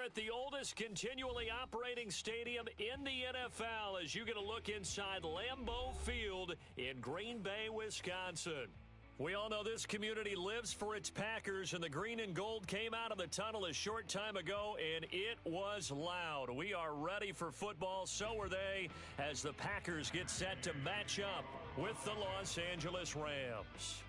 at the oldest continually operating stadium in the NFL as you get a look inside Lambeau Field in Green Bay, Wisconsin. We all know this community lives for its Packers, and the green and gold came out of the tunnel a short time ago, and it was loud. We are ready for football, so are they, as the Packers get set to match up with the Los Angeles Rams.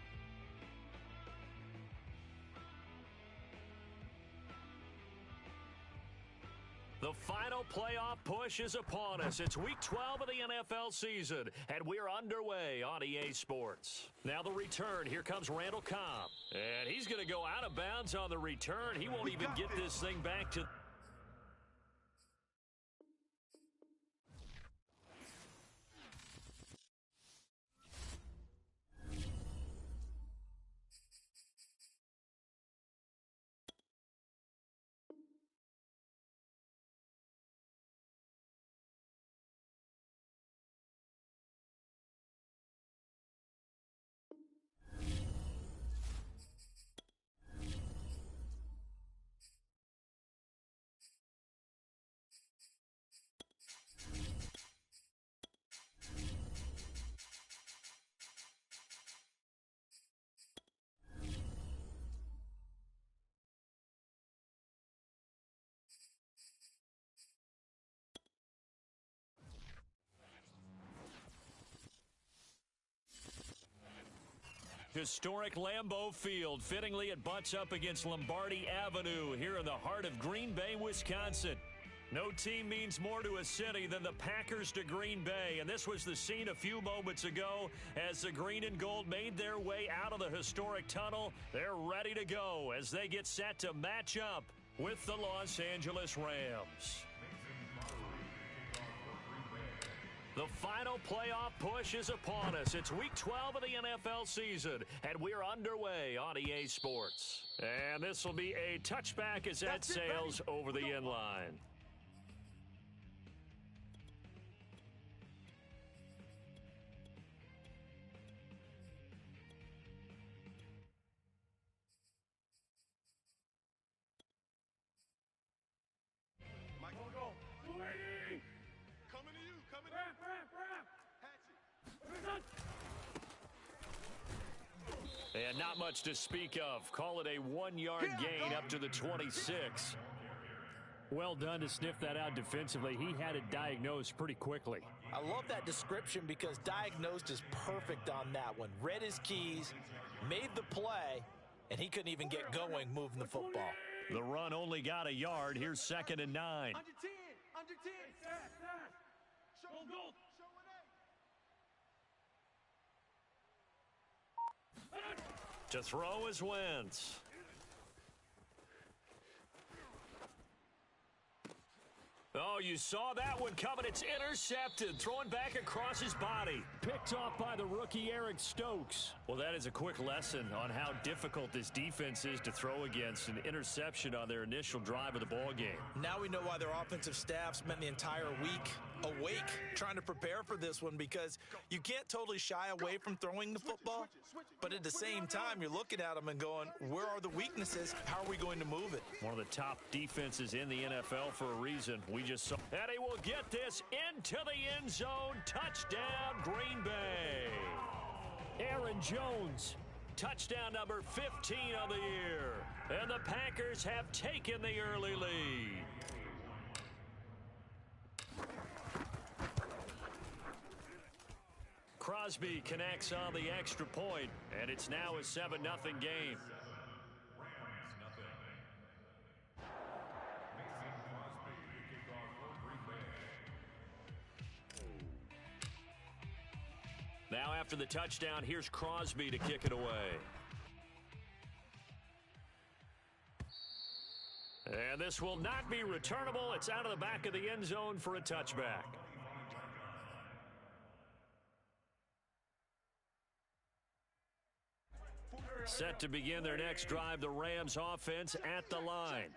The final playoff push is upon us. It's Week 12 of the NFL season, and we're underway on EA Sports. Now the return. Here comes Randall Cobb. And he's going to go out of bounds on the return. He won't even get this thing back to... Historic Lambeau Field. Fittingly, it butts up against Lombardi Avenue here in the heart of Green Bay, Wisconsin. No team means more to a city than the Packers to Green Bay, and this was the scene a few moments ago as the green and gold made their way out of the historic tunnel. They're ready to go as they get set to match up with the Los Angeles Rams. The final playoff push is upon us. It's Week 12 of the NFL season, and we're underway on EA Sports. And this will be a touchback as that sails over the end line. And not much to speak of. Call it a 1-yard gain up to the 26. Well done to sniff that out defensively. He had it diagnosed pretty quickly. I love that description because diagnosed is perfect on that one. Read his keys, made the play, and he couldn't even get going moving the football. The run only got a yard. Here's 2nd and 9. Under 10. Gold. To throw is Wentz. Oh, you saw that one coming. It's intercepted. Throwing back across his body. Picked off by the rookie Eric Stokes. Well, that is a quick lesson on how difficult this defense is to throw against. An interception on their initial drive of the ball game. Now we know why their offensive staff spent the entire week awake trying to prepare for this one, because you can't totally shy away from throwing the football, but at the same time you're looking at them and going, where are the weaknesses? How are we going to move it? One of the top defenses in the NFL for a reason. We just saw. And he will get this into the end zone. Touchdown, Green Bay. Aaron Jones. Touchdown number 15 of the year. And the Packers have taken the early lead. Crosby connects on the extra point, and it's now a 7-0 game. Now after the touchdown, here's Crosby to kick it away. And this will not be returnable. It's out of the back of the end zone for a touchback. Set to begin their next drive, the Rams offense at the line.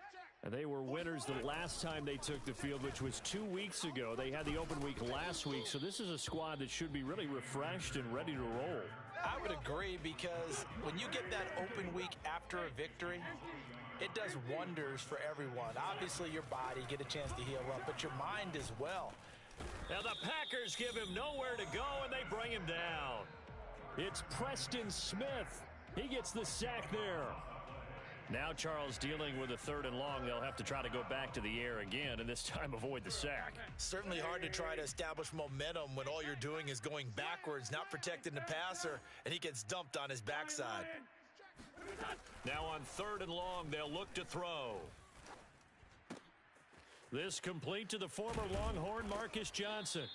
And they were winners the last time they took the field, which was 2 weeks ago. They had the open week last week, so this is a squad that should be really refreshed and ready to roll. I would agree, because when you get that open week after a victory, It does wonders for everyone. Obviously, your body, get a chance to heal up, but your mind as well. Now the Packers give him nowhere to go, and they bring him down. It's Preston Smith. He gets the sack there. Now Charles dealing with a 3rd and long. They'll have to try to go back to the air again, and this time avoid the sack. Certainly hard to try to establish momentum when all you're doing is going backwards, not protecting the passer, and he gets dumped on his backside. Now on 3rd and long, they'll look to throw. This complete to the former Longhorn Marcus Johnson.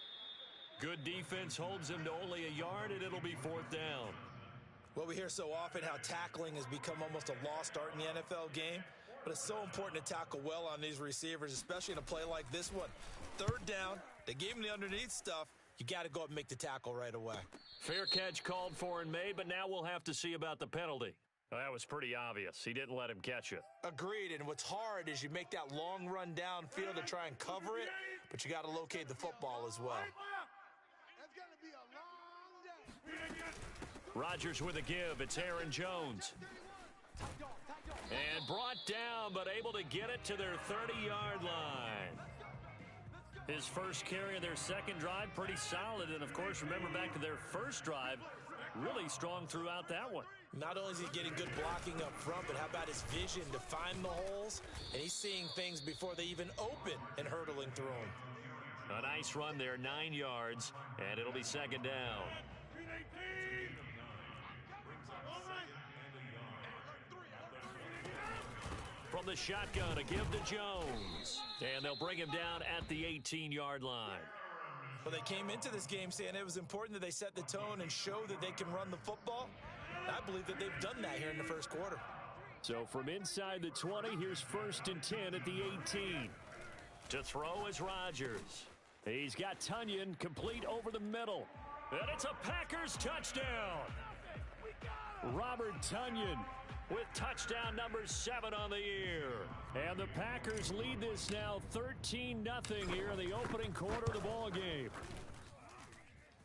Good defense holds him to only a yard, and it'll be 4th down. Well, we hear so often how tackling has become almost a lost art in the NFL game, but it's so important to tackle well on these receivers, especially in a play like this one. 3rd down, they gave him the underneath stuff. You got to go up and make the tackle right away. Fair catch called for and made, but now we'll have to see about the penalty. Well, that was pretty obvious. He didn't let him catch it. Agreed, and what's hard is you make that long run downfield to try and cover it, but you got to locate the football as well. Rodgers with a give. It's Aaron Jones. And brought down, but able to get it to their 30-yard line. His first carry of their second drive, pretty solid. And, of course, remember back to their first drive, really strong throughout that one. Not only is he getting good blocking up front, but how about his vision to find the holes? And he's seeing things before they even open and hurdling through them. A nice run there, 9 yards, and it'll be 2nd down. From the shotgun, a give to Jones. And they'll bring him down at the 18-yard line. Well, they came into this game saying it was important that they set the tone and show that they can run the football. I believe that they've done that here in the first quarter. So from inside the 20, here's 1st and 10 at the 18. To throw is Rodgers. He's got Tonyan complete over the middle. And it's a Packers touchdown. Robert Tonyan with touchdown number 7 on the year. And the Packers lead this now 13-0 here in the opening quarter of the ball game.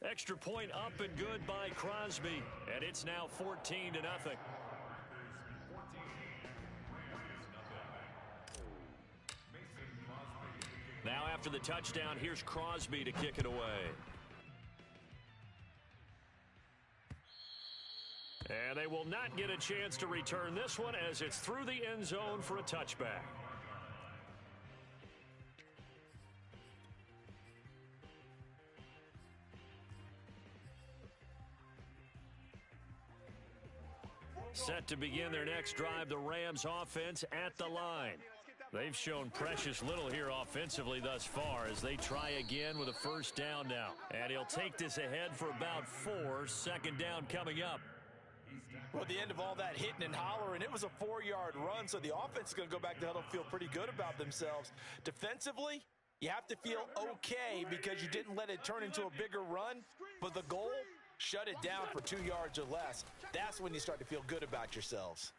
Extra point up and good by Crosby. And it's now 14-0. Now after the touchdown, here's Crosby to kick it away. And they will not get a chance to return this one as it's through the end zone for a touchback. Set to begin their next drive, the Rams offense at the line. They've shown precious little here offensively thus far as they try again with a 1st down now. And he'll take this ahead for about 4. 2nd down coming up. Well, at the end of all that hitting and hollering, it was a 4-yard run, so the offense is going to go back to huddle, feel pretty good about themselves. Defensively, you have to feel okay because you didn't let it turn into a bigger run, but the goal, shut it down for 2 yards or less. That's when you start to feel good about yourselves.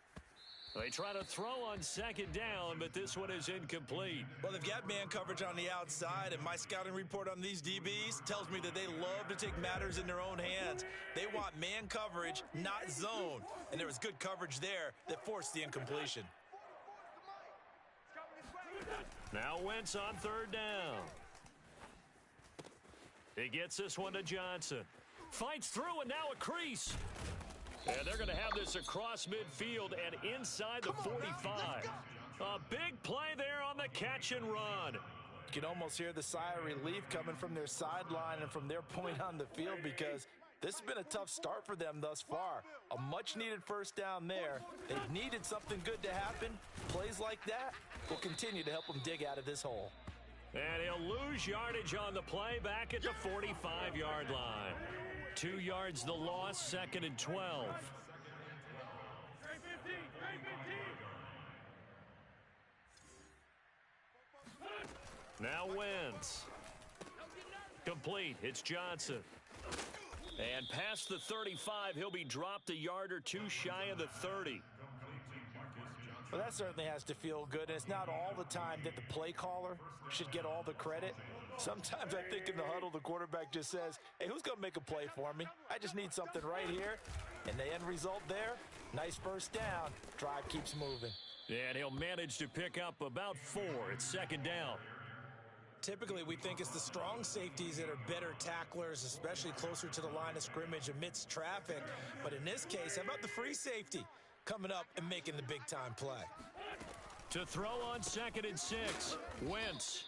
They try to throw on 2nd down, but this one is incomplete. Well, they've got man coverage on the outside, and my scouting report on these DBs tells me that they love to take matters in their own hands. They want man coverage, not zone. And there was good coverage there that forced the incompletion. Now Wentz on 3rd down. He gets this one to Johnson. Fights through, and now a crease. And they're going to have this across midfield and inside the 45. A big play there on the catch and run. You can almost hear the sigh of relief coming from their sideline and from their point on the field because this has been a tough start for them thus far. A much-needed 1st down there. They've needed something good to happen. Plays like that will continue to help them dig out of this hole. And he'll lose yardage on the play back at the 45-yard line. 2 yards the loss, 2nd and 12. Now Wentz. Complete. It's Johnson. And past the 35, he'll be dropped a yard or 2 shy of the 30. Well, that certainly has to feel good, and it's not all the time that the play caller should get all the credit. Sometimes I think in the huddle, the quarterback just says, hey, who's going to make a play for me? I just need something right here. And the end result there, nice 1st down. Drive keeps moving. And he'll manage to pick up about 4. It's second down. Typically, we think it's the strong safeties that are better tacklers, especially closer to the line of scrimmage amidst traffic. But in this case, how about the free safety coming up and making the big-time play? To throw on 2nd and 6, Wentz.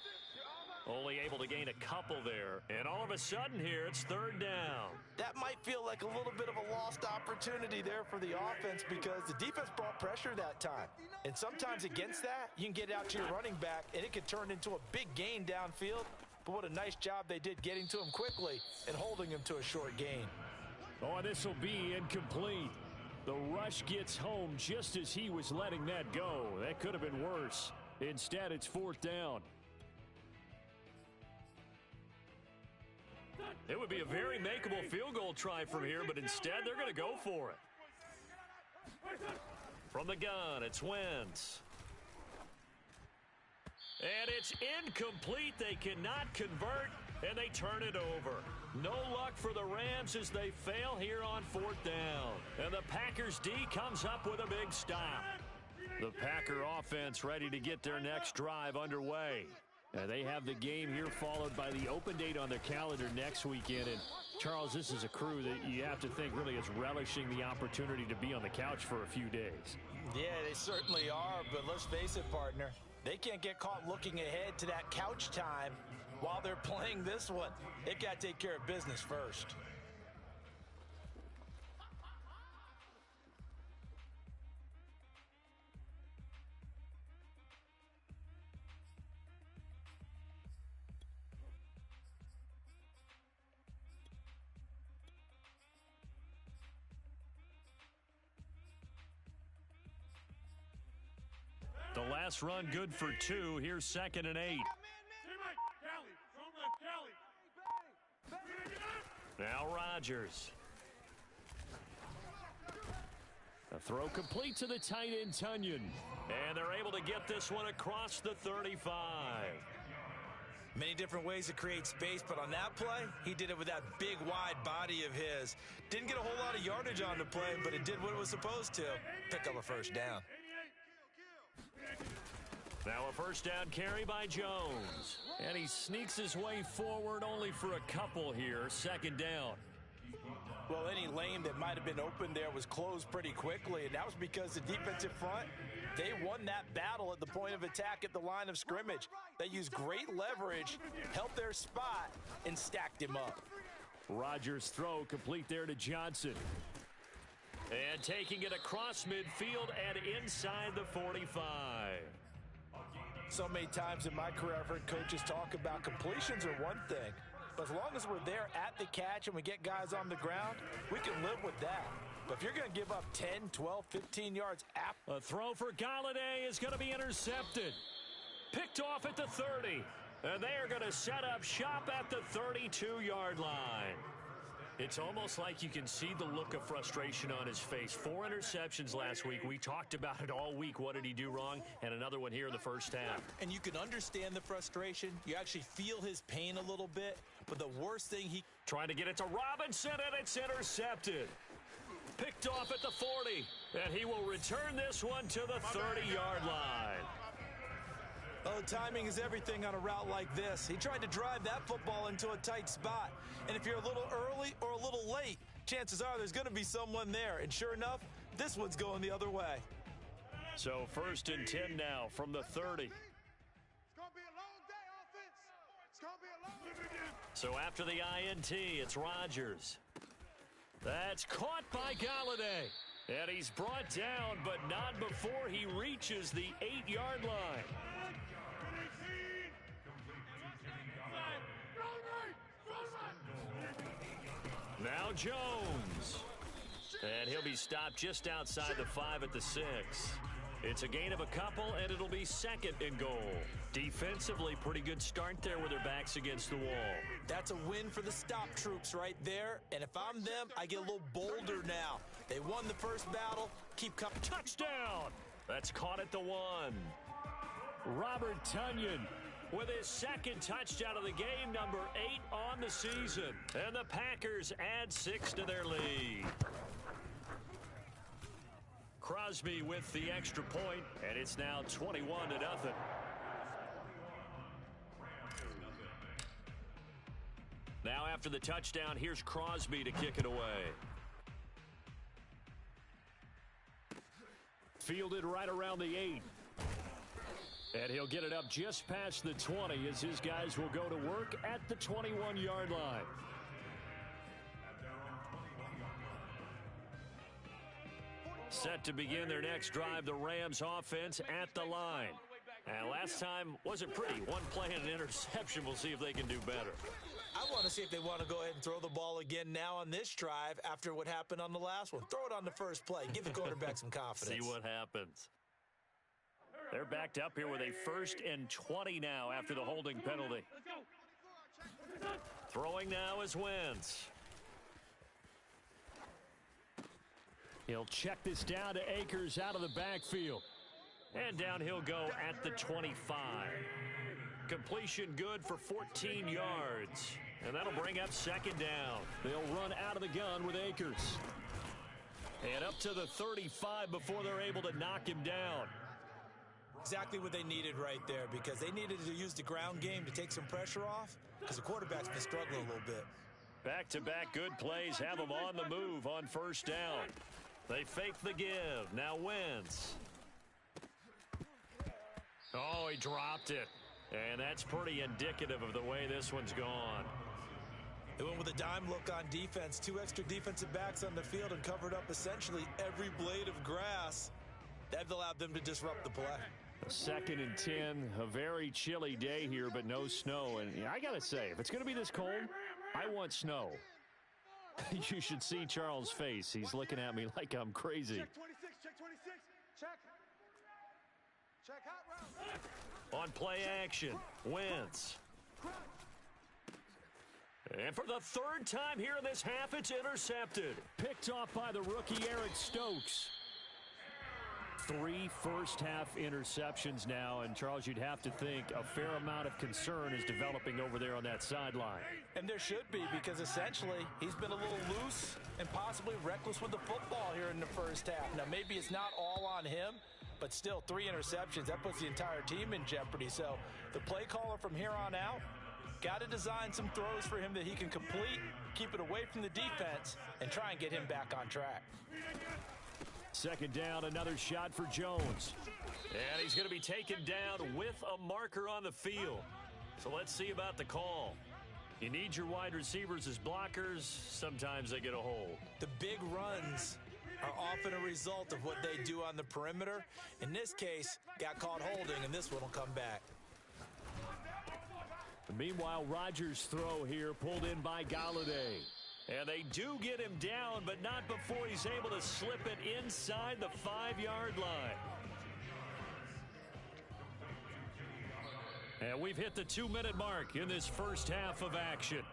Only able to gain a couple there. And all of a sudden here, it's 3rd down. That might feel like a little bit of a lost opportunity there for the offense because the defense brought pressure that time. And sometimes against that, you can get out to your running back, and it could turn into a big gain downfield. But what a nice job they did getting to him quickly and holding him to a short gain. Oh, this will be incomplete. The rush gets home just as he was letting that go. That could have been worse. Instead, it's 4th down. It would be a very makeable field goal try from here, but instead they're going to go for it. From the gun, it's Wentz. And it's incomplete. They cannot convert, and they turn it over. No luck for the Rams as they fail here on 4th down. And the Packers D comes up with a big stop. The Packer offense ready to get their next drive underway. They have the game here followed by the open date on their calendar next weekend. And, Charles, this is a crew that you have to think really is relishing the opportunity to be on the couch for a few days. Yeah, they certainly are, but let's face it, partner. They can't get caught looking ahead to that couch time while they're playing this one. They got to take care of business first. The last run good for 2. Here's 2nd and 8. Now Rodgers. A throw complete to the tight end, Tunyon. And they're able to get this one across the 35. Many different ways to create space, but on that play, he did it with that big, wide body of his. Didn't get a whole lot of yardage on the play, but it did what it was supposed to. Pick up a 1st down. Now a 1st down carry by Jones. And he sneaks his way forward only for a couple here. 2nd down. Well, any lane that might have been open there was closed pretty quickly, and that was because the defensive front, they won that battle at the point of attack at the line of scrimmage. They used great leverage, held their spot, and stacked him up. Rodgers' throw complete there to Johnson. And taking it across midfield and inside the 45. So many times in my career, I've heard coaches talk about completions are one thing. But as long as we're there at the catch and we get guys on the ground, we can live with that. But if you're going to give up 10, 12, 15 yards after. A throw for Galladay is going to be intercepted. Picked off at the 30. And they are going to set up shop at the 32-yard line. It's almost like you can see the look of frustration on his face. 4 interceptions last week. We talked about it all week. What did he do wrong? And another one here in the first half. And you can understand the frustration. You actually feel his pain a little bit. But the worst thing he... Trying to get it to Robinson, and it's intercepted. Picked off at the 40. And he will return this one to the 30-yard line. Oh, timing is everything on a route like this. He tried to drive that football into a tight spot. And if you're a little early or a little late, chances are there's going to be someone there. And sure enough, this one's going the other way. So 1st and 10 now from the 30. It's going to be a long day, offense. It's going to be a long day. So after the INT, it's Rodgers. That's caught by Galladay. And he's brought down, but not before he reaches the 8-yard line. Now Jones. And he'll be stopped just outside the 5 at the 6. It's a gain of a couple, and it'll be 2nd and goal. Defensively, pretty good start there with their backs against the wall. That's a win for the stop troops right there. And if I'm them, I get a little bolder now. They won the first battle. Keep coming. Touchdown! That's caught at the 1. Robert Tunyon with his 2nd touchdown of the game, number 8 on the season. And the Packers add 6 to their lead. Crosby with the extra point, and it's now 21-0. Now after the touchdown, here's Crosby to kick it away. Fielded right around the 8. And he'll get it up just past the 20 as his guys will go to work at the 21-yard line. Set to begin their next drive, the Rams offense at the line. And last time wasn't pretty. One play and an interception. We'll see if they can do better. I want to see if they want to go ahead and throw the ball again now on this drive after what happened on the last one. Throw it on the first play. Give the quarterback some confidence. See what happens. They're backed up here with a 1st and 20 now after the holding penalty. Throwing now is Wentz. He'll check this down to Akers out of the backfield. And down he'll go at the 25. Completion good for 14 yards. And that'll bring up 2nd down. They'll run out of the gun with Akers. And up to the 35 before they're able to knock him down. Exactly what they needed right there, because they needed to use the ground game to take some pressure off, because the quarterback's been struggling a little bit. Back-to-back good plays have them on the move on 1st down. They fake the give. Now Wentz. Oh, he dropped it. And that's pretty indicative of the way this one's gone. They went with a dime look on defense. 2 extra defensive backs on the field and covered up essentially every blade of grass. That allowed them to disrupt the play. 2nd and 10, a very chilly day here, but no snow. And I got to say, if it's going to be this cold, I want snow. You should see Charles' face. He's looking at me like I'm crazy. Check 26, check 26, check. Check hot route. On play action, Wentz. And for the 3rd time here in this half, it's intercepted. Picked off by the rookie Eric Stokes. 3 first-half interceptions now, and Charles, you'd have to think a fair amount of concern is developing over there on that sideline. And there should be, because essentially he's been a little loose and possibly reckless with the football here in the first half. Now, maybe it's not all on him, but still 3 interceptions. That puts the entire team in jeopardy. So the play caller from here on out got to design some throws for him that he can complete, keep it away from the defense, and try and get him back on track. 2nd down, another shot for Jones. And he's going to be taken down with a marker on the field. So let's see about the call. You need your wide receivers as blockers. Sometimes they get a hold. The big runs are often a result of what they do on the perimeter. In this case, got caught holding, and this one will come back. Meanwhile, Rodgers' throw here pulled in by Galladay. And they do get him down, but not before he's able to slip it inside the 5-yard line. And we've hit the 2-minute mark in this first half of action.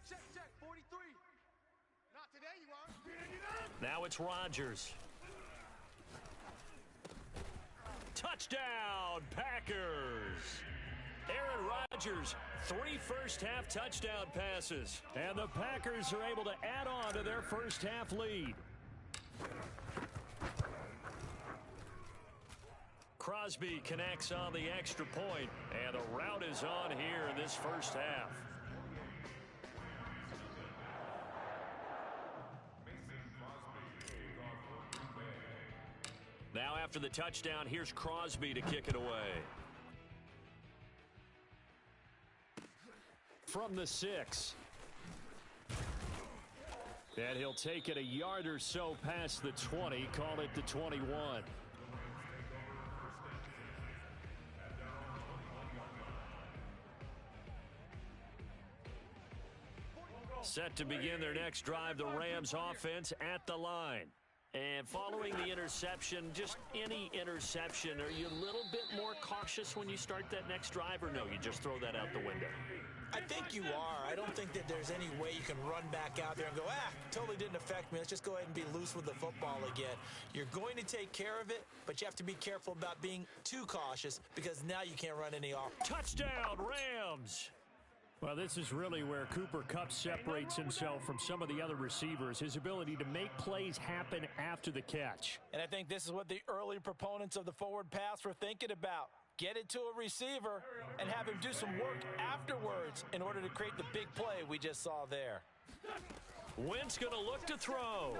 Check, 43. Not today, you are. Now it's Rodgers. Touchdown, Packers. Aaron Rodgers, 3 first-half touchdown passes. And the Packers are able to add on to their first-half lead. Crosby connects on the extra point, and the route is on here in this first half. Now after the touchdown, here's Crosby to kick it away. From the 6. And he'll take it a yard or so past the 20, call it the 21. Set to begin their next drive, the Rams offense at the line. And following the interception, just any interception, are you a little bit more cautious when you start that next drive, or no, you just throw that out the window? I think you are. I don't think that there's any way you can run back out there and go, totally didn't affect me. Let's just go ahead and be loose with the football again. You're going to take care of it, but you have to be careful about being too cautious, because now you can't run any off. Touchdown, Rams! Well, this is really where Cooper Kupp separates himself from some of the other receivers, his ability to make plays happen after the catch. And I think this is what the early proponents of the forward pass were thinking about. Get it to a receiver and have him do some work afterwards in order to create the big play we just saw there. Wentz going to look to throw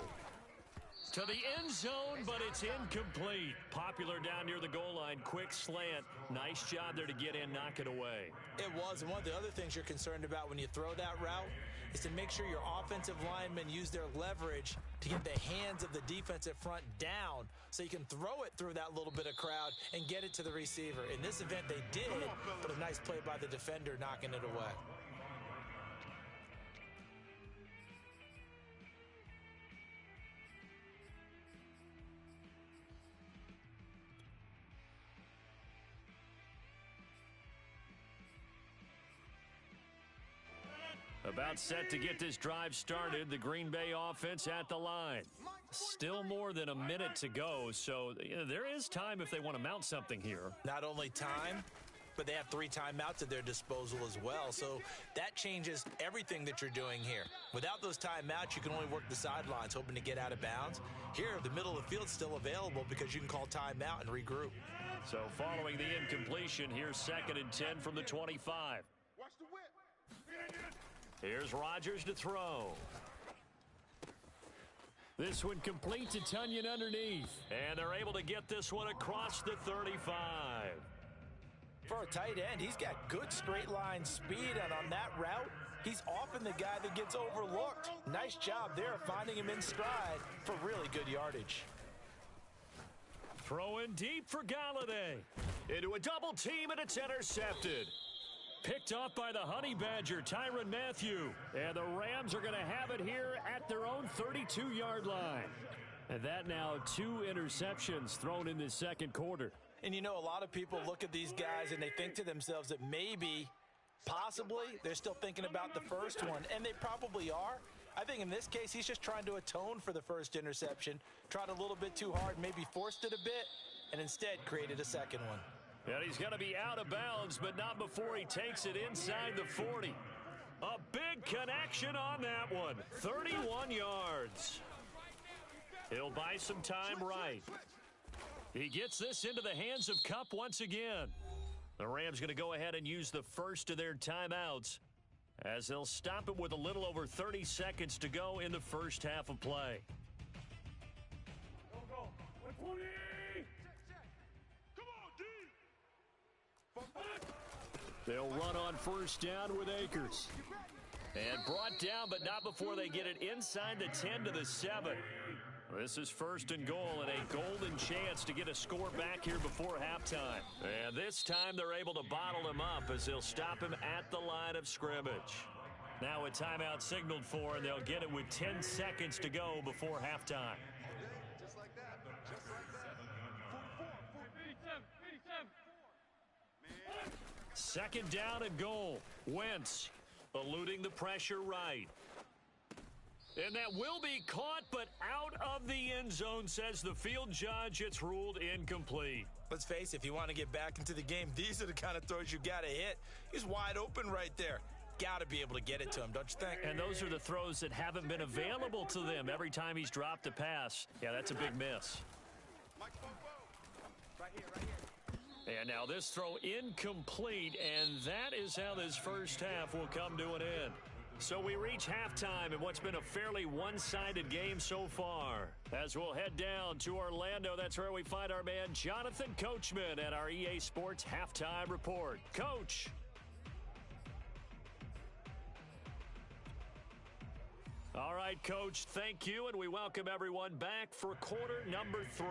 to the end zone, but it's incomplete. Popular down near the goal line, quick slant. Nice job there to get in, knock it away. It was, and one of the other things you're concerned about when you throw that route is to make sure your offensive linemen use their leverage to get the hands of the defensive front down so you can throw it through that little bit of crowd and get it to the receiver. In this event, they did, but a nice play by the defender knocking it away. About set to get this drive started, the Green Bay offense at the line. Still more than a minute to go, so there is time if they want to mount something here. Not only time, but they have 3 timeouts at their disposal as well, so that changes everything that you're doing here. Without those timeouts, you can only work the sidelines, hoping to get out of bounds. Here, the middle of the field's still available because you can call timeout and regroup. So following the incompletion, here's 2nd and 10 from the 25. Watch the whip. Here's Rodgers to throw. This one complete to Tonyan underneath. And they're able to get this one across the 35. For a tight end, he's got good straight line speed, and on that route, he's often the guy that gets overlooked. Nice job there finding him in stride for really good yardage. Throwing deep for Galladay. Into a double team, and it's intercepted. Picked off by the Honey Badger, Tyrann Mathieu. And the Rams are going to have it here at their own 32-yard line. And that now 2 interceptions thrown in this second quarter. And you know, a lot of people look at these guys and they think to themselves that maybe, possibly, they're still thinking about the first one. And they probably are. I think in this case, he's just trying to atone for the first interception. Tried a little bit too hard, maybe forced it a bit, and instead created a second one. And he's going to be out of bounds, but not before he takes it inside the 40. A big connection on that one. 31 yards. He'll buy some time right. He gets this into the hands of Kupp once again. The Rams going to go ahead and use the first of their timeouts as they'll stop it with a little over 30 seconds to go in the first half of play. They'll run on first down with Akers. And brought down, but not before they get it inside the 10 to the 7. This is 1st and goal and a golden chance to get a score back here before halftime. And this time they're able to bottle him up as they'll stop him at the line of scrimmage. Now a timeout signaled for, and they'll get it with 10 seconds to go before halftime. Just like that. Just like that. 44. 2nd down and goal. Wentz eluding the pressure right. And that will be caught, but out of the end zone, says the field judge. It's ruled incomplete. Let's face it, if you want to get back into the game, these are the kind of throws you got to hit. He's wide open right there. Got to be able to get it to him, don't you think? And those are the throws that haven't been available to them every time he's dropped a pass. Yeah, that's a big miss. Right here. And now this throw incomplete, and that is how this first half will come to an end. So we reach halftime in what's been a fairly one-sided game so far. As we'll head down to Orlando, that's where we find our man Jonathan Coachman at our EA Sports Halftime Report. Coach. All right, Coach, thank you, and we welcome everyone back for quarter number 3.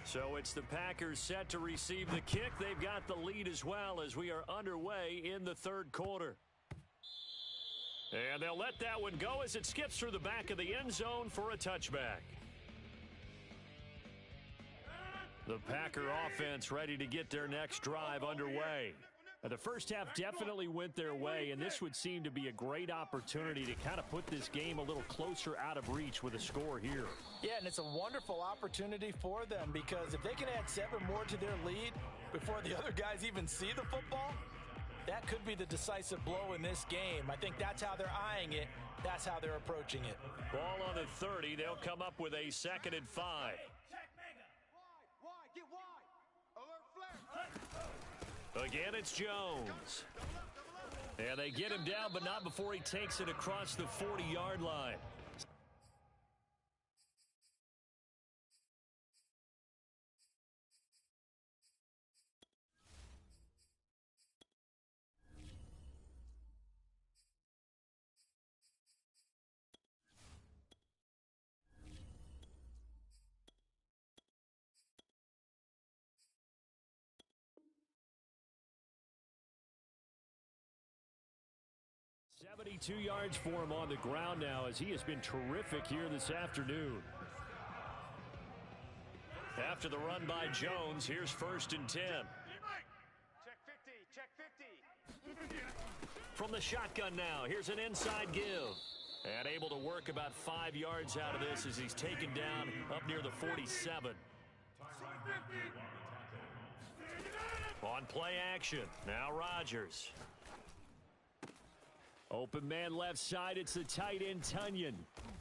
So it's the Packers set to receive the kick. They've got the lead as well as we are underway in the third quarter. And they'll let that one go as it skips through the back of the end zone for a touchback. The Packer offense ready to get their next drive underway. The first half definitely went their way, and this would seem to be a great opportunity to kind of put this game a little closer out of reach with a score here. Yeah, and it's a wonderful opportunity for them because if they can add 7 more to their lead before the other guys even see the football, That could be the decisive blow in this game. I think that's how they're eyeing it. That's how they're approaching it. Ball on the 30. They'll come up with a 2nd and 5. Wide, get wide. Alert, flare. Again, it's Jones. And they get him down, but not before he takes it across the 40-yard line. Two yards for him on the ground now as he has been terrific here this afternoon. After the run by Jones, here's 1st and 10. Check 50, check 50. From the shotgun now, here's an inside give. And able to work about 5 yards out of this as he's taken down up near the 47. On play action, now Rodgers. Open man left side, it's the tight end Tunyon.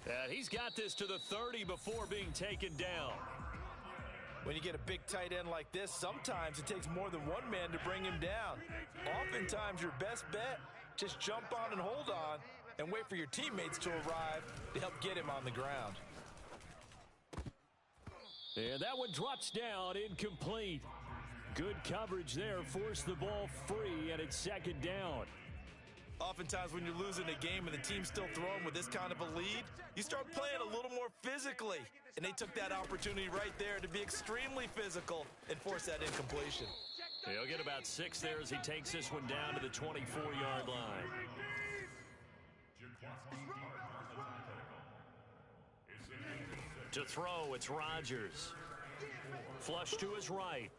And he's got this to the 30 before being taken down. When you get a big tight end like this, sometimes it takes more than one man to bring him down. Oftentimes your best bet, just jump on and hold on and wait for your teammates to arrive to help get him on the ground. And that one drops down, incomplete. Good coverage there, forced the ball free, and it's 2nd down. Oftentimes when you're losing a game and the team's still throwing with this kind of a lead, you start playing a little more physically. And they took that opportunity right there to be extremely physical and force that incompletion. He'll get about 6 there as he takes this one down to the 24-yard line. To throw, it's Rodgers. Flush to his right.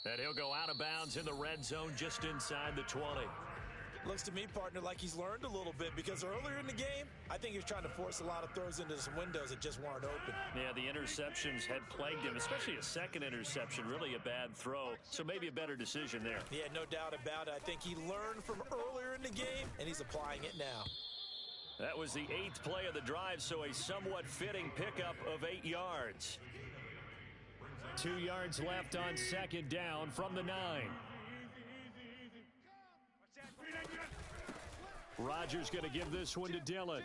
And he'll go out of bounds in the red zone just inside the 20. Looks to me, partner, like he's learned a little bit because earlier in the game, I think he was trying to force a lot of throws into some windows that just weren't open. Yeah, the interceptions had plagued him, especially a second interception, really a bad throw. So maybe a better decision there. Yeah, no doubt about it. I think he learned from earlier in the game, and he's applying it now. That was the 8th play of the drive, so a somewhat fitting pickup of 8 yards. 2 yards left on 2nd down from the 9. Rodgers going to give this one to Dillon.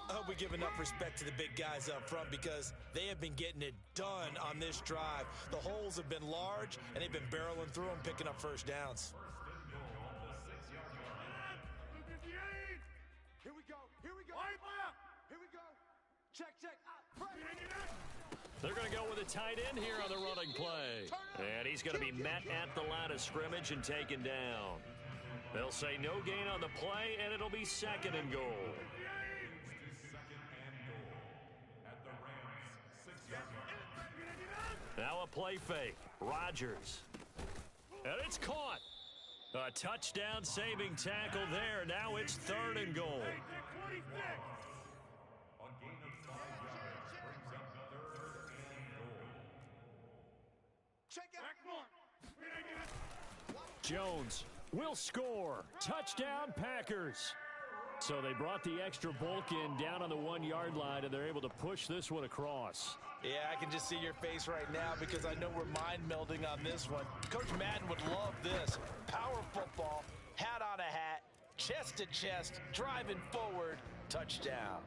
I hope we give enough respect to the big guys up front because they have been getting it done on this drive. The holes have been large, and they've been barreling through them, picking up first downs. Here we go, here we go. Here we go. Check. They're going to go with a tight end here on the running play. And he's going to be met at the line of scrimmage and taken down. They'll say no gain on the play, and it'll be 2nd and goal. Now a play fake. Rodgers. And it's caught. A touchdown saving tackle there. Now it's 3rd and goal. Jones will score. Touchdown, Packers. So they brought the extra bulk in down on the 1-yard line, and they're able to push this one across. Yeah, I can just see your face right now because I know we're mind melding on this one. Coach Madden would love this. Power football, hat on a hat, chest to chest, driving forward, touchdown.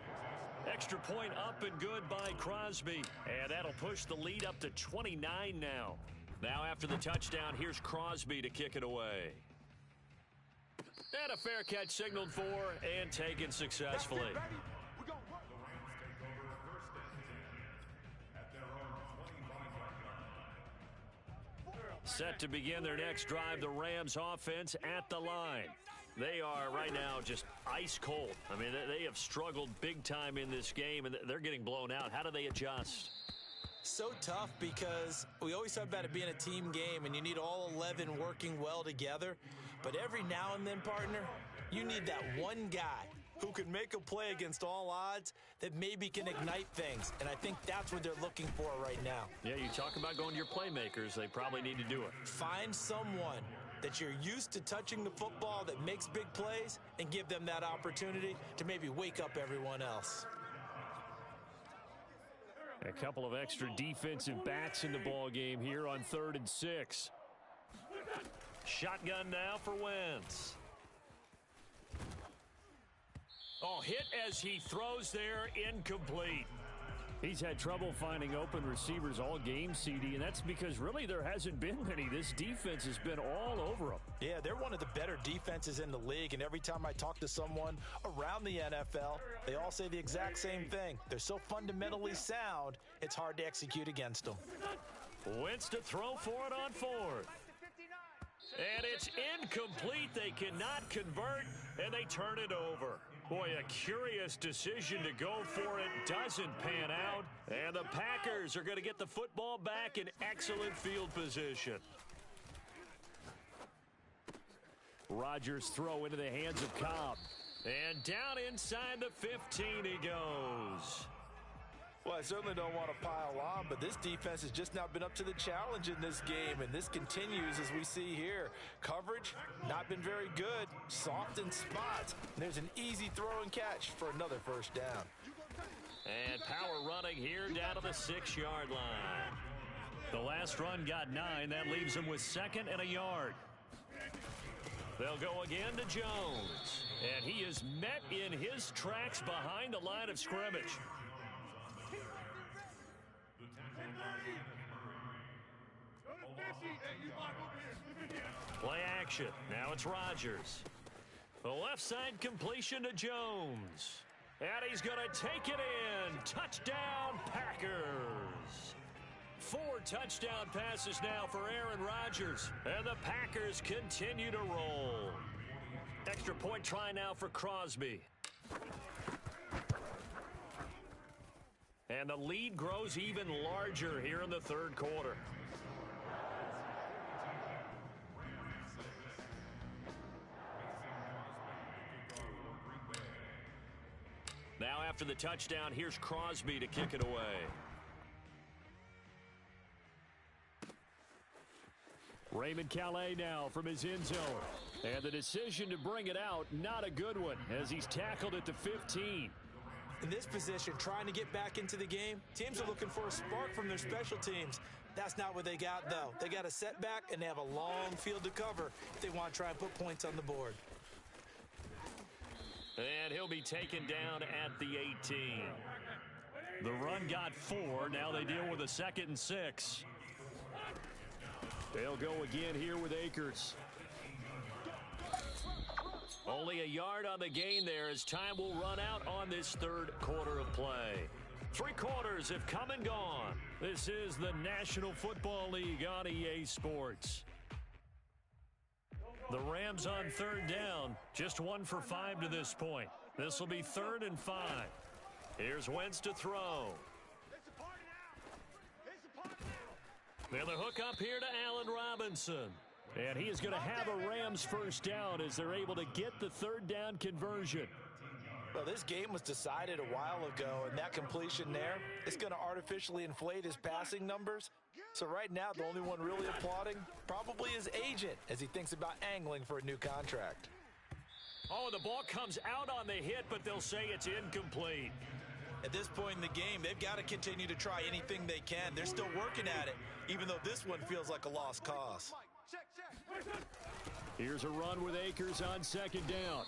Extra point up and good by Crosby. And that'll push the lead up to 29 now. Now after the touchdown, here's Crosby to kick it away. And a fair catch signaled for and taken successfully. Set to begin their next drive, the Rams offense at the line. They are right now just ice cold. I mean, they have struggled big time in this game, and they're getting blown out. How do they adjust? So tough because we always talk about it being a team game, and you need all 11 working well together. But every now and then, partner, you need that one guy who can make a play against all odds that maybe can ignite things. And I think that's what they're looking for right now. Yeah, you talk about going to your playmakers. They probably need to do it. Find someone that you're used to touching the football that makes big plays and give them that opportunity to maybe wake up everyone else. A couple of extra defensive backs in the ball game here on 3rd and 6. Shotgun now for Wentz. Oh, hit as he throws there, incomplete. He's had trouble finding open receivers all game, CD, and that's because really there hasn't been many. This defense has been all over them. Yeah, they're one of the better defenses in the league, and every time I talk to someone around the NFL, they all say the exact same thing. They're so fundamentally sound, it's hard to execute against them. Wentz to throw for it on 4th. And it's incomplete. They cannot convert, and they turn it over. Boy, a curious decision to go for it doesn't pan out, and the Packers are going to get the football back in excellent field position. Rodgers throw into the hands of Cobb. And down inside the 15 he goes. Well, I certainly don't want to pile on, but this defense has just not been up to the challenge in this game, and this continues as we see here. Coverage, not been very good, soft in spots. And there's an easy throw and catch for another first down. And power running here down to the 6-yard line. The last run got 9. That leaves him with 2nd and a yard. They'll go again to Jones. And he is met in his tracks behind the line of scrimmage. Play action. Now it's Rodgers. The left side completion to Jones. And he's going to take it in. Touchdown, Packers. 4 touchdown passes now for Aaron Rodgers. And the Packers continue to roll. Extra point try now for Crosby. And the lead grows even larger here in the 3rd quarter. Now after the touchdown, here's Crosby to kick it away. Raymond Calais now from his end zone. And the decision to bring it out, not a good one, as he's tackled at the 15. In this position, trying to get back into the game, teams are looking for a spark from their special teams. That's not what they got, though. They got a setback, and they have a long field to cover if they want to try and put points on the board. And he'll be taken down at the 18. The run got 4. Now they deal with a 2nd and 6. They'll go again here with Akers. Only a yard on the gain there as time will run out on this 3rd quarter of play. 3 quarters have come and gone. This is the National Football League on EA Sports. The Rams on 3rd down, just 1 for 5 to this point. This will be 3rd and 5. Here's Wentz to throw. Then the hook up here to Allen Robinson. And he is going to have a Rams first down as they're able to get the 3rd down conversion. Well, this game was decided a while ago, and that completion there is going to artificially inflate his passing numbers. So right now, the only one really applauding probably his agent as he thinks about angling for a new contract. Oh, the ball comes out on the hit, but they'll say it's incomplete. At this point in the game, they've got to continue to try anything they can. They're still working at it, even though this one feels like a lost cause. Here's a run with Akers on 2nd down.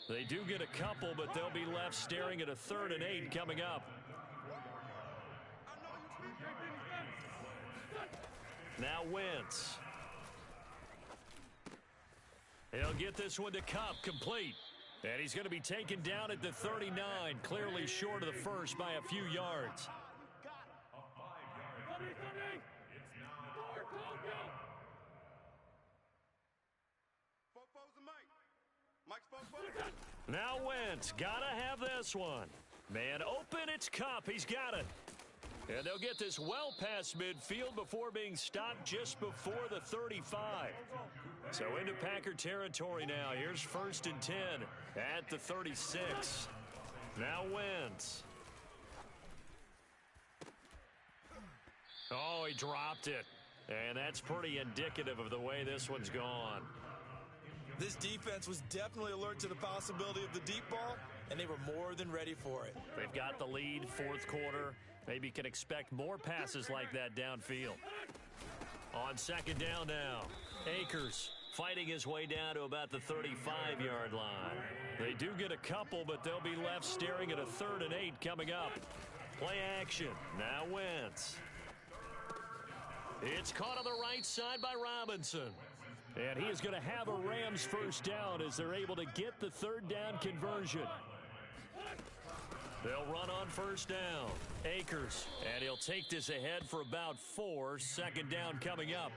They do get a couple, but they'll be left staring at a 3rd and 8 coming up. Now Wentz. He'll get this one to Kupp, complete. And he's going to be taken down at the 39, clearly short of the first by a few yards. Now Wentz, gotta have this one. Man open, it's Kupp, he's got it. And they'll get this well past midfield before being stopped just before the 35. So into Packer territory now. Here's 1st and 10 at the 36. Now Wentz. Oh, he dropped it. And that's pretty indicative of the way this one's gone. This defense was definitely alert to the possibility of the deep ball, and they were more than ready for it. They've got the lead, 4th quarter. Maybe can expect more passes like that downfield. On 2nd down now, Akers fighting his way down to about the 35-yard line. They do get a couple, but they'll be left staring at a 3rd and 8 coming up. Play action. Now Wentz. It's caught on the right side by Robinson. And he is going to have a Rams first down as they're able to get the 3rd down conversion. They'll run on 1st down. Akers, and he'll take this ahead for about 4. 2nd down coming up.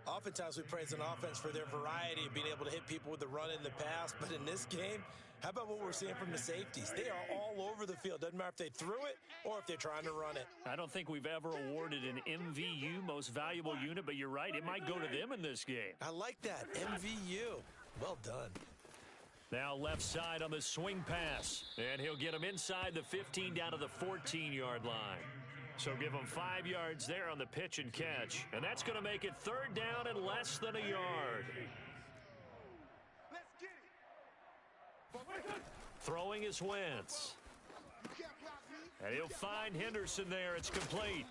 Oftentimes we praise an offense for their variety of being able to hit people with the run in the pass, but in this game, how about what we're seeing from the safeties? They are all over the field. Doesn't matter if they threw it or if they're trying to run it. I don't think we've ever awarded an MVU, most valuable unit, but you're right, it might go to them in this game. I like that, MVU. Well done. Now left side on the swing pass, and he'll get him inside the 15 down to the 14-yard line. So give him 5 yards there on the pitch and catch, and that's going to make it 3rd down and less than a yard. Throwing is Wentz. And he'll find Henderson there. It's complete.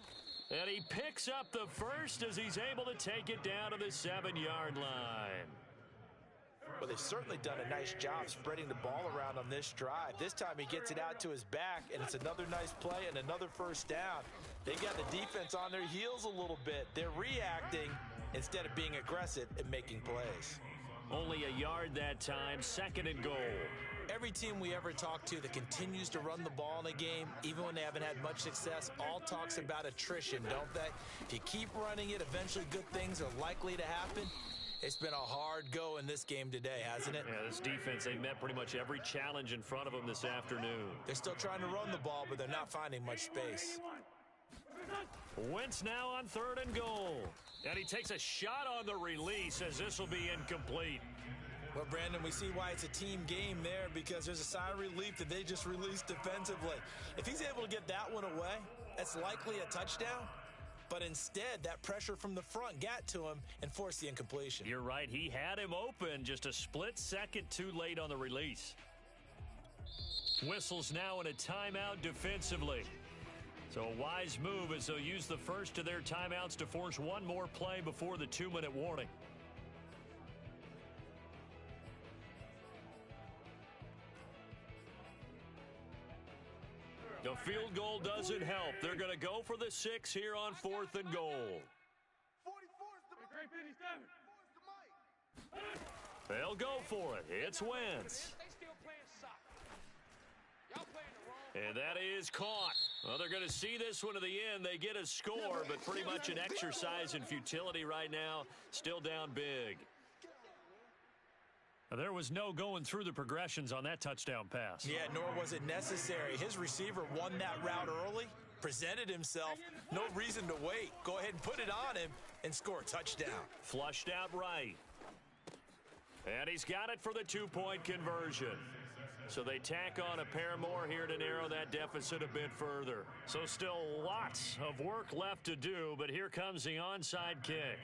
And he picks up the first as he's able to take it down to the 7-yard line. Well, they've certainly done a nice job spreading the ball around on this drive. This time he gets it out to his back, and it's another nice play and another first down. They got the defense on their heels a little bit. They're reacting instead of being aggressive and making plays. Only a yard that time, 2nd and goal. Every team we ever talk to that continues to run the ball in a game, even when they haven't had much success, all talks about attrition, don't they? If you keep running it, eventually good things are likely to happen. It's been a hard go in this game today, hasn't it? Yeah, this defense, they met pretty much every challenge in front of them this afternoon. They're still trying to run the ball, but they're not finding much space. Wentz now on 3rd and goal. And he takes a shot on the release as this will be incomplete. Well, Brandon, we see why it's a team game there because there's a sigh of relief that they just released defensively. If he's able to get that one away, that's likely a touchdown. But instead, that pressure from the front got to him and forced the incompletion. You're right. He had him open, just a split second too late on the release. Whistles now in a timeout defensively. So a wise move as they'll use the first of their timeouts to force one more play before the 2-minute warning. The field goal doesn't help. They're going to go for the 6 here on 4th and goal. They'll go for it. It's Wentz. And that is caught. Well, they're going to see this one to the end. They get a score, but pretty much an exercise in futility right now. Still down big. There was no going through the progressions on that touchdown pass. Yeah, nor was it necessary. His receiver won that route early, presented himself. No reason to wait. Go ahead and put it on him and score a touchdown. Flushed out right. And he's got it for the 2-point conversion. So they tack on a pair more here to narrow that deficit a bit further. So still lots of work left to do, but here comes the onside kick.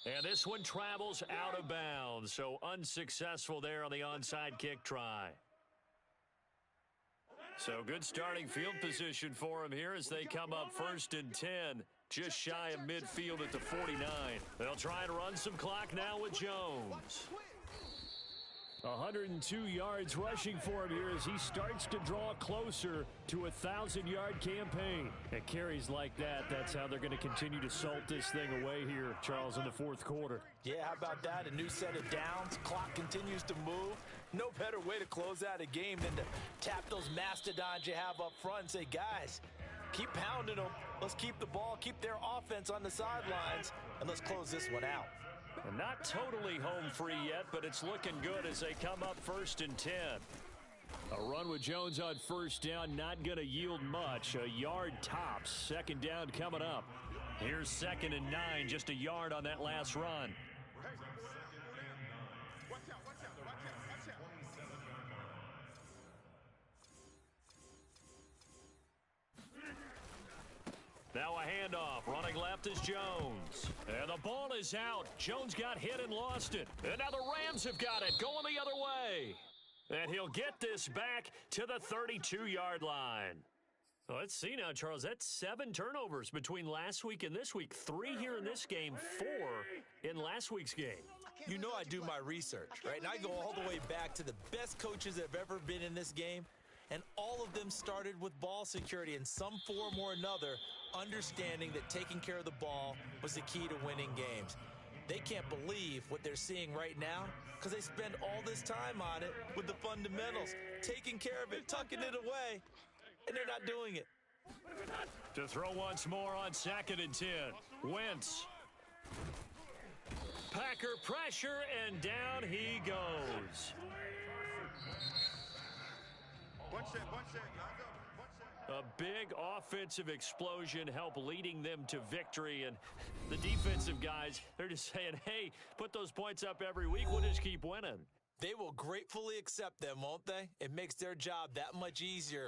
And this one travels out of bounds, so unsuccessful there on the onside kick try. So good starting field position for him here as they come up 1st and 10, just shy of midfield at the 49. They'll try and run some clock now with Jones. 102 yards rushing for him here as he starts to draw closer to a 1,000-yard campaign. At carries like that, that's how they're going to continue to salt this thing away here, Charles, in the 4th quarter. Yeah, how about that? A new set of downs. Clock continues to move. No better way to close out a game than to tap those mastodons you have up front and say, guys, keep pounding them. Let's keep the ball, keep their offense on the sidelines, and let's close this one out. And not totally home free yet, but it's looking good as they come up 1st and 10. A run with Jones on first down, not going to yield much. A yard tops. Second down coming up. Here's 2nd and 9, just a yard on that last run. Now a handoff. Running left is Jones. And the ball is out. Jones got hit and lost it. And now the Rams have got it. Going the other way. And he'll get this back to the 32-yard line. Well, let's see now, Charles. That's 7 turnovers between last week and this week. 3 here in this game, 4 in last week's game. You know I do my research, right? And I go all the way back to the best coaches that have ever been in this game. And all of them started with ball security in some form or another, understanding that taking care of the ball was the key to winning games. They can't believe what they're seeing right now because they spend all this time on it with the fundamentals, taking care of it, tucking it away, and they're not doing it. To throw once more on 2nd and 10. Wentz. Packer pressure, and down he goes. A big offensive explosion helped leading them to victory. And the defensive guys, they're just saying, hey, put those points up every week. We'll just keep winning. They will gratefully accept them, won't they? It makes their job that much easier